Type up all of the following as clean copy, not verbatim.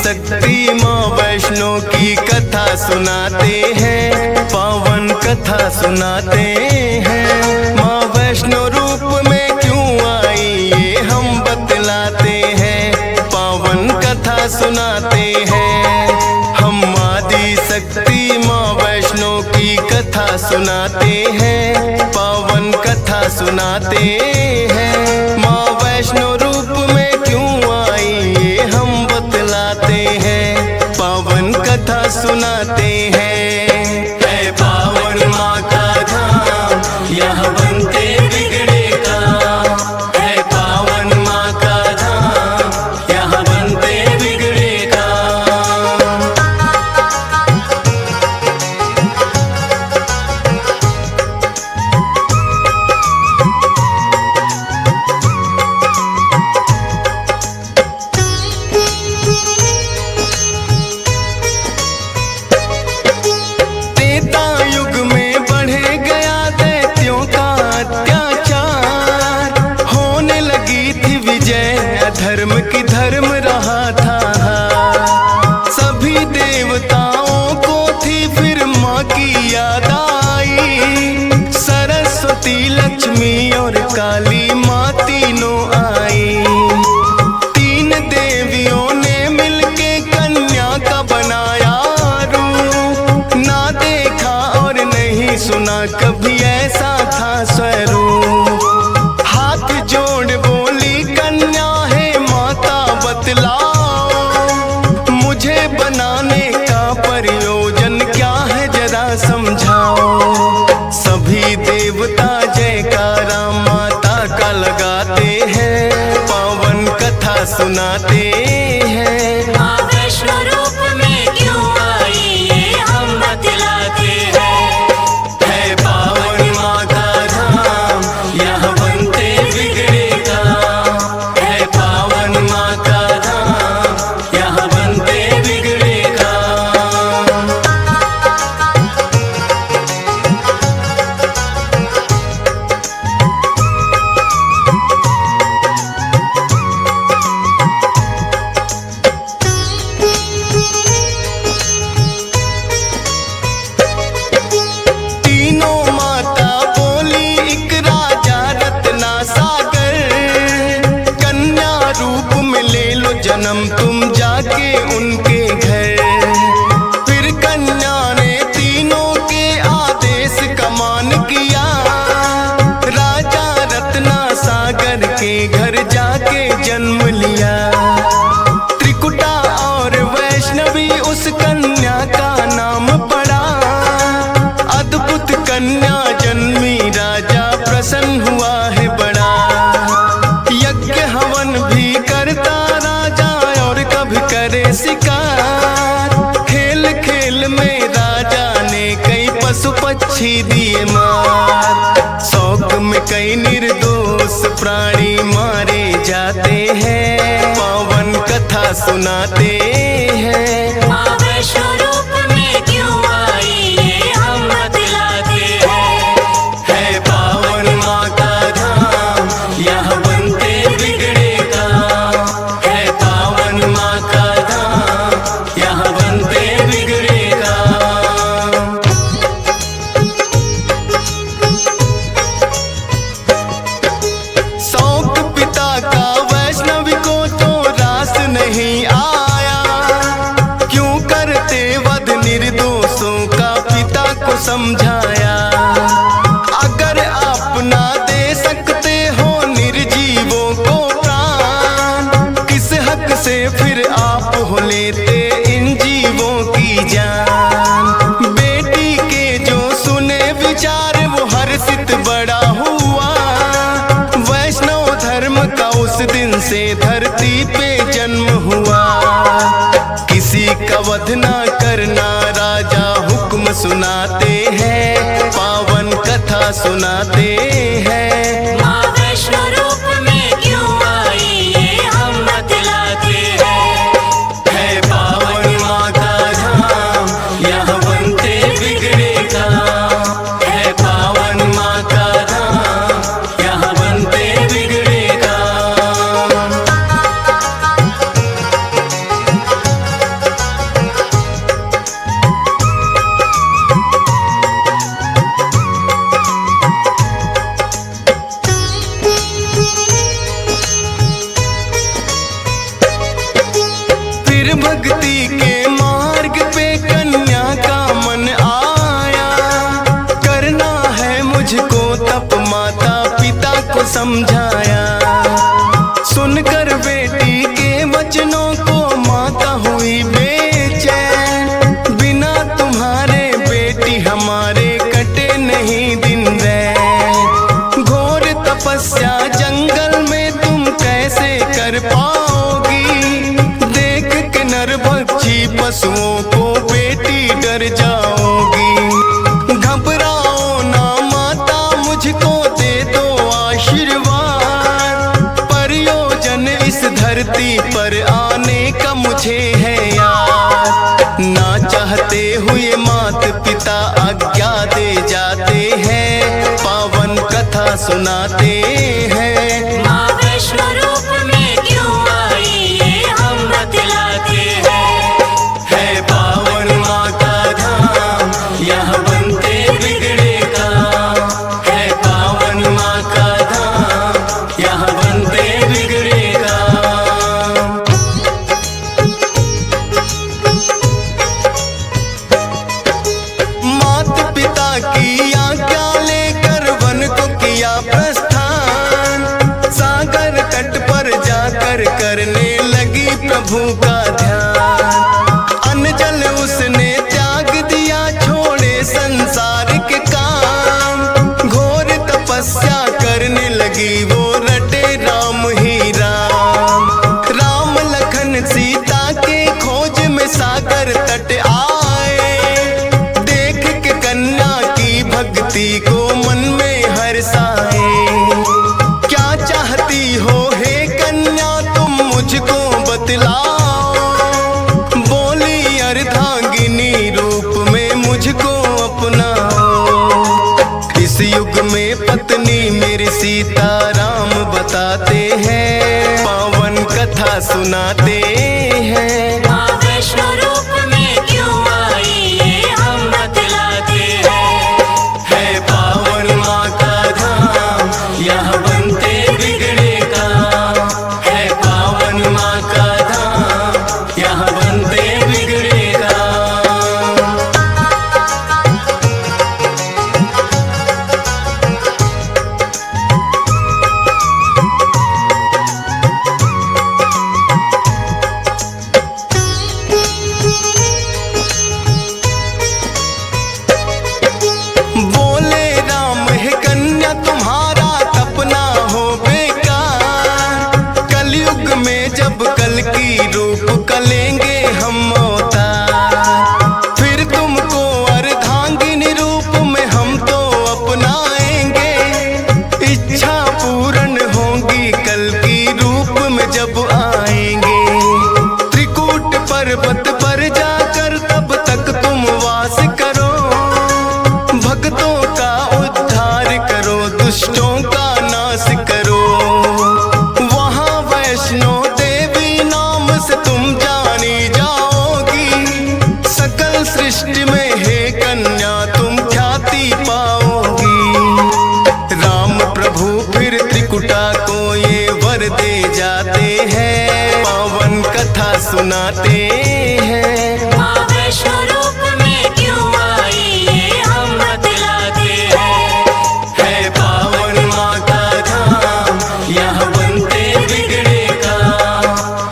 शक्ति माँ वैष्णो की कथा सुनाते हैं, पावन कथा सुनाते हैं। माँ वैष्णो रूप में क्यों आई ये हम बतलाते हैं, पावन कथा सुनाते हैं। हम आदि शक्ति माँ वैष्णो की कथा सुनाते हैं, पावन कथा सुनाते हैं। माँ वैष्णो रूप में क्यों आई ये हम बतलाते हैं, पावन कथा सुनाते हैं। है पावन माँ का धाम यह बनते बिगड़े काम, है पावन माँ का धाम यह बनते बिगड़े काम। धर्म की धर्म रहा था, सभी देवताओं को थी फिर माँ की याद आई। सरस्वती लक्ष्मी और काली माँ तीनों आई। तीन देवियों ने मिलके कन्या का बनाया रूप, ना देखा और नहीं सुना कभी ऐसा था स्वरूप। हाथ जोड़ बोली कन्या मुझे बनाने का प्रयोजन क्या है जरा समझाओ। सभी देवता जयकारा माता का लगाते हैं, पावन कथा सुनाते हैं। माँ वैष्णो रूप में क्यों आई ये हम बतलाते हैं। है पावन माँ का धाम यह बनते बिगड़े काम, है पावन माँ का जन्म तुम जाके उनके घर। फिर कन्या ने तीनों के आदेश का मान किया, राजा रत्ना सागर के घर जाके जन्म लिया। त्रिकुटा और वैष्णवी उस कन्या का नाम पड़ा। अद्भुत कन्या जन्मी राजा प्रसन्न हुआ है बड़ा। यज्ञ हवन भी करता करे शिकार। खेल खेल में राजा ने कई पशु पक्षी दिए मार। शौक में कई निर्दोष प्राणी मारे जाते हैं, पावन कथा सुनाते हैं। माँ वैष्णो रूप में क्यों आई ये हम बतलाते हैं। है पावन माँ का धाम यह बनते बिगड़े काम, है पावन माँ का नहीं आया। क्यों करते वध निर्दोषों का पिता को समझाया। अगर आप ना दे सकते हो निर्जीवों को प्राण, किस हक से फिर आप हो लेते इन जीवों की जान। बेटी के जो सुने विचार वो हर्षित बड़ा हुआ। वैष्णव धर्म का उस दिन से धरती पे जन्म हुआ। किसी का वध ना करना राजा हुक्म सुनाते हैं, पावन कथा सुनाते हैं। माँ वैष्णो रूप में क्यों आई ये हम बतलाते हैं। है पावन माँ का धाम यह बनते बिगड़े काम, है पावन माँ का धाम यह बनते बिगड़े काम। समझाया। सुनकर बेटी के वचनों को माता हुई बेचैन, बिना तुम्हारे बेटी हमारे कटे नहीं दिन रैन। घोर तपस्या जंगल में तुम कैसे कर पाओगी, देख के नरभक्षी पशुओं को बेटी डर जाओगी। घबराओ ना माता, मुझको दे दो आशीर्वाद, प्रयोजन इस धरती पर आने का मुझे है याद। ना चाहते हुए माता पिता आज्ञा दे जाते हैं, पावन कथा सुनाते हैं। माँ वैष्णो रूप में क्यों आई ये हम बतलाते हैं। है पावन माँ का धाम, यहाँ बनते बिगड़े काम। है पावन माँ का धाम, यहाँ बनते बिगड़े काम। माता पिता की आज्ञा लेकर वन को किया प्रस्थान, सागर तट पर जाकर करने लगी प्रभु का ध्यान। अन्न जल उसने त्याग दिया, छोड़े संसार के काम। घोर तपस्या करने लगी वो, रटे राम ही राम। राम लखन सीता के खोज में सागर तट आए, देख के कन्या की भक्ति को मन में हर्षाए। क्या चाहती हो हे कन्या तुम मुझको बतलाओ, बोली अर्धांगिनी रूप में मुझको अपनाओ। इस युग में पत्नी मेरी सीता राम बताते हैं, पावन कथा सुनाते हैं। माँ वैष्णो रूप में क्यों आई ये हम बतलाते हैं। है पावन माँ का धाम, यहाँ बनते बिगड़े काम। है पावन माँ का धाम, यहाँ बनते बिगड़े काम। बोले राम है कन्या तुम्हारा तपना हो बेकार, कलयुग में जब कल की रूप कलेंगे हम अवतार। फिर तुमको अर्धांगिनी रूप में हम तो अपनाएंगे, इच्छा पूर्ण होगी कल की रूप में जब आएंगे। त्रिकूट पर्वत पर जाकर तब तक तुम वास करो, भक्तों का उद्धार करो, दुष्टों का नाश करो। वहाँ वैष्णो देवी नाम से तुम जानी जाओगी, सकल सृष्टि में हे कन्या तुम ख्याति पाओगी। राम प्रभु फिर त्रिकुटा को ये वर दे जाते हैं, पावन कथा सुनाते हैं। माँ वैष्णो रूप में क्यों आई ये हम बतलाते हैं। है पावन माँ का धाम, यहाँ बनते बिगड़े काम।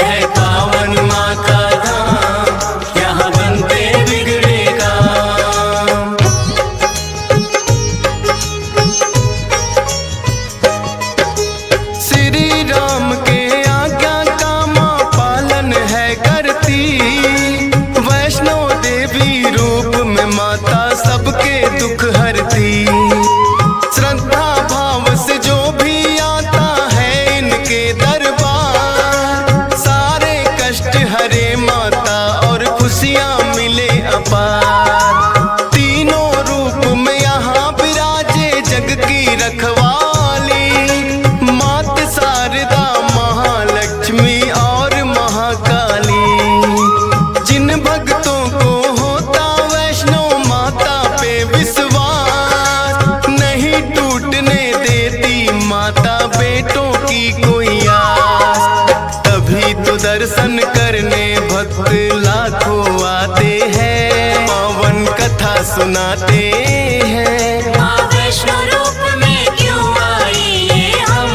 है पावन माँ का धाम, यहाँ बनते बिगड़े काम। श्री राम के आज्ञा का माँ पालन है करती, वैष्णो देवी रूप में माता सबके दुख हरती। श्रद्धा भाव से जो भी आता है इनके दरबार, सारे कष्ट हरे माता और खुशियाँ मिले अपार। तीनों रूप में यहाँ विराजे जग की रखवाली, मात शारदा महालक्ष्मी और महाकाली। जिन भक्तों को होता वैष्णो माता पे विश्वास, नहीं टूटने देती माता बेटों की कोई आस। तभी तो दर्शन करने भक्त लाखों आते हैं, पावन कथा सुनाते हैं। माँ वैष्णो रूप में क्यों आई ये हम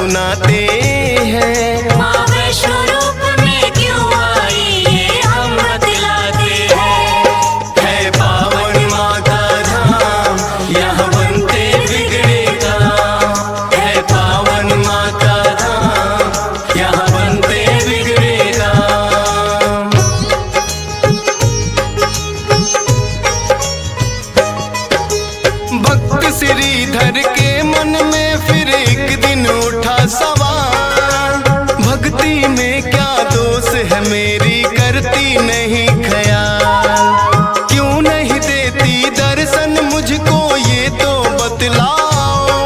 सुनाते हैं। माँ वैष्णो रूप में क्यों आई ये हम बतलाते हैं। है पावन माँ का धाम, यहाँ बनते बिगड़े काम। है पावन माँ का धाम, यहाँ बनते बिगड़े काम। भक्त श्रीधर के मन में फिर एक दिन उठा सवाल, भक्ति में क्या दोष है मेरी, करती नहीं ख्याल। क्यों नहीं देती दर्शन मुझको ये तो बतलाओ,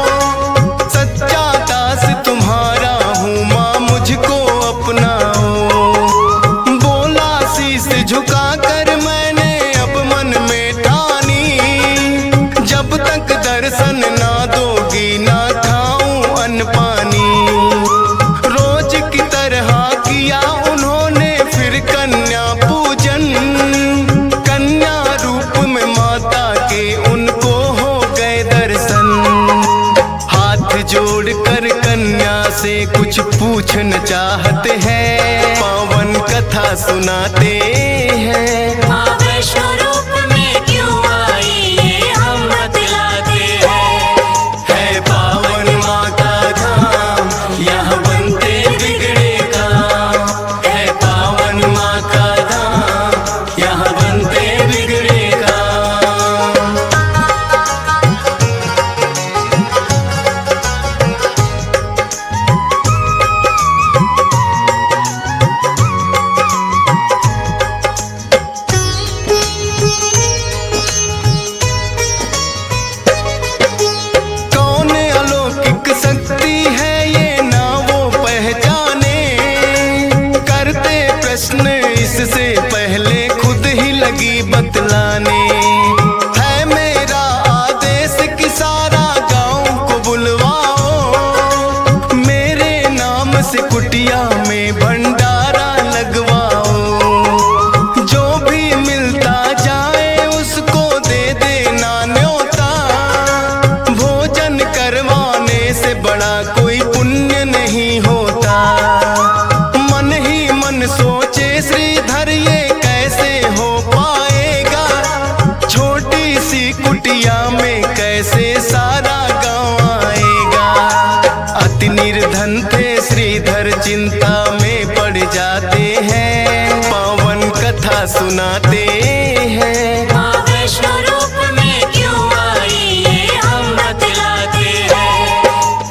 सच्चा दास तुम्हारा हूँ माँ मुझको अपनाओ। बोला शीश झुका कर मैंने अब मन में ठानी, जब तक दर्शन ना दोगी ना खाऊं अन्न पानी। रोज की तरह किया उन्होंने फिर कन्या पूजन, कन्या रूप में माता के उनको हो गए दर्शन। हाथ जोड़कर कन्या से कुछ पूछना चाहते हैं, पावन कथा सुनाते हैं। माँ वैष्णो रूप में क्यों आई ये हम बतलाते हैं। है पावन माँ का धाम, यहाँ बनते बिगड़े काम। है पावन माँ का धाम, यहाँ बनते बिगड़े काम। कौन अलौकिक शक्ति है ये ना वो पहचाने, करते प्रश्न इससे पहले खुद ही लगी बतलाने। है मेरा आदेश कि सारा गांव को बुलवाओ, मेरे नाम से कुटिया में भंडारा लगवाओ। जो भी मिलता जाए उसको दे देना न्योता, भोजन करवाने से बड़ा कोई पुण्य नहीं होता। मन ही मन सोचे श्रीधर ये कैसे हो पाएगा, छोटी सी कुटिया में कैसे सारा गांव आएगा। अति निर्धन थे श्रीधर चिंता में पड़ जाते हैं, पावन कथा सुनाते हैं। माँ वैष्णो रूप में क्यों आई ये हम बतलाते हैं।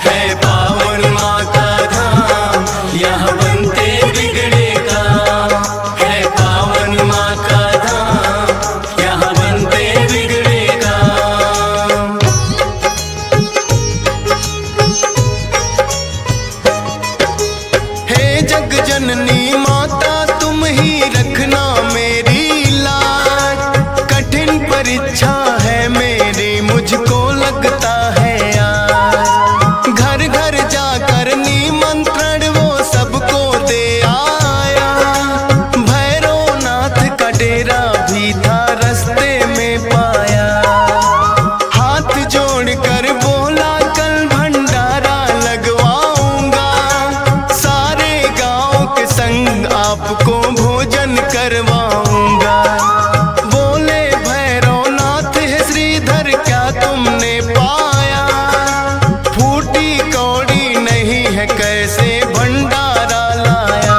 है पावन माँ का धाम, यहाँ बनते बिगड़े काम। है पावन माँ का धाम, यहाँ बनते बिगड़े काम। हे जग जननी माता तुम ही रखना मेरी लाज, कठिन परीक्षा है मेरी मुझको लगता है आज। घर घर जाकर निमंत्रण वो सबको दे आया, भैरवनाथ का डेरा भी था रास्ते में पाया। हाथ जोड़कर बोला कल भंडारा लगवाऊंगा, सारे गांव के संग आपको भोजन करवाऊंगा। बोले भैरवनाथ है श्रीधर क्या तुमने पाया, फूटी कौड़ी नहीं है कैसे भंडारा लाया।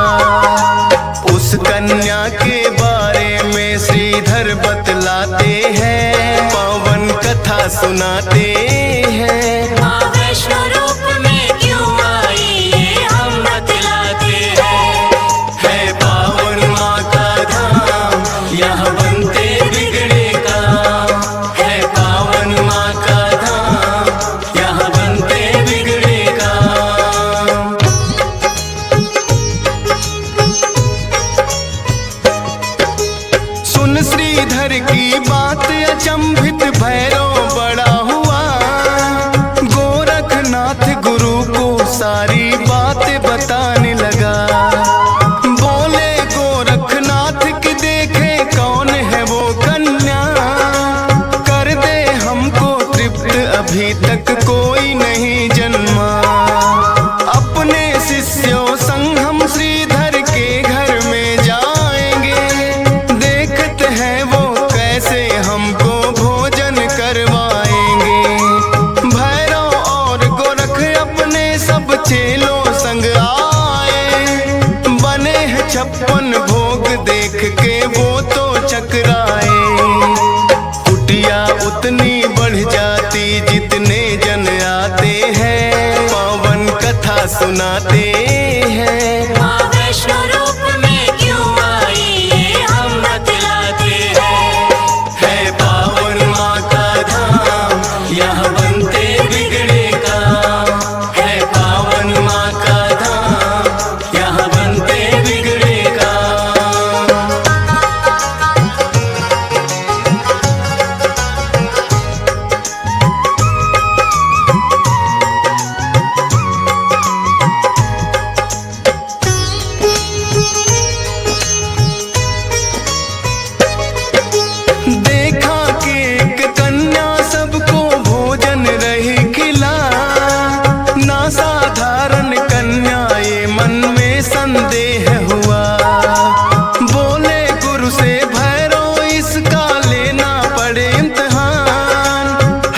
उस कन्या के बारे में श्रीधर बतलाते हैं, पावन कथा सुनाते हैं। माँ वैष्णो रूप में क्यों आई ये हम बतलाते हैं। है पावन माँ का धाम, यहाँ बनते बिगड़े काम। है पावन माँ का धाम, यहाँ बनते बिगड़े काम। सुन श्रीधर की बात अचंभित भैरव बड़ा हुआ, गोरखनाथ गुरु को सारी बात बताने लगा। बोले गोरखनाथ की देखे कौन है वो कन्या, कर दे हमको तृप्त अभी तक कोई नहीं जन्मा। अब सुनाते हैं। माँ वैष्णो रूप में क्यों आई ये हम बतलाते हैं। है पावन माँ का धाम, यहाँ बनते बिगड़े काम। है पावन माँ का धाम, यहाँ बनते बिगड़े काम। देखा कि एक कन्या सबको भोजन रही खिला, ना साधारण कन्या ये मन में संदेह हुआ। बोले गुरु से भैरव इसका लेना पड़े इम्तिहान।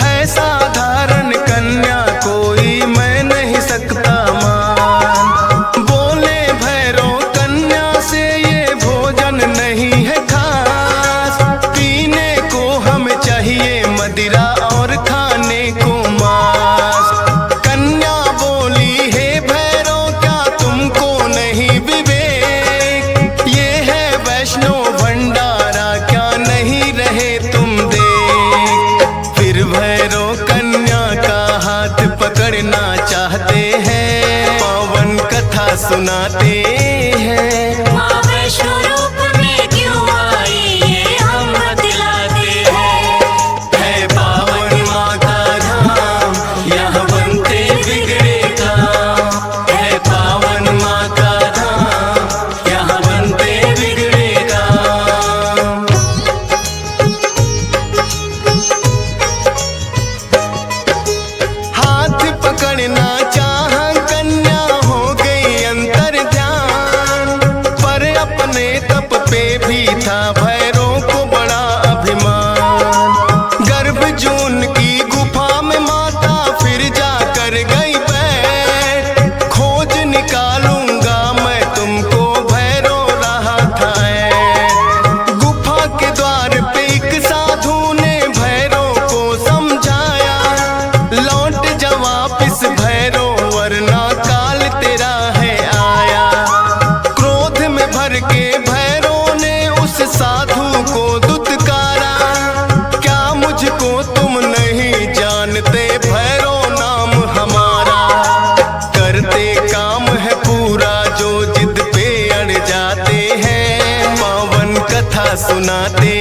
है साधारण कन्या कोई मैं नहीं सकता मान। बोले भैरव कन्या से ये भोजन नहीं है खास। पीने को हमें चाहिए मदिरा और खाने को मांस। कन्या बोली हे भैरव क्या तुमको नहीं विवेक। ये है वैष्णो भंडारा क्या नहीं रहे तुम देख। फिर भैरव कन्या का हाथ पकड़ना चाहते हैं, पावन कथा सुनाते हैं। माँ वैष्णो रूप में क्यों आई ये हम बतलाते हैं। है पावन माँ का धाम, यहाँ बनते बिगड़े काम। है पावन माँ का धाम, यहाँ बनते बिगड़े काम। हाथ पकड़ना चाह कन्या हो गई अंतर ध्यान। पर अपने तप पे भी था भैरव को बड़ा अभिमान। गर्भ जून की गुफा में माता फिर जाकर गई बैठ। खोज निकालूंगा मैं तुमको भैरव रहा था ऐठ। गुफा के द्वार पे एक साधु ने भैरव को समझाया, लौट जा वापिस भैरव वरना काल तेरा है आया। क्रोध में भर के भैरव ने उस साधु को दुत्कारा। क्या मुझको तुम नहीं जानते भैरव नाम हमारा। करते काम है पूरा जो जिद पे अड़ जाते हैं, पावन कथा सुनाते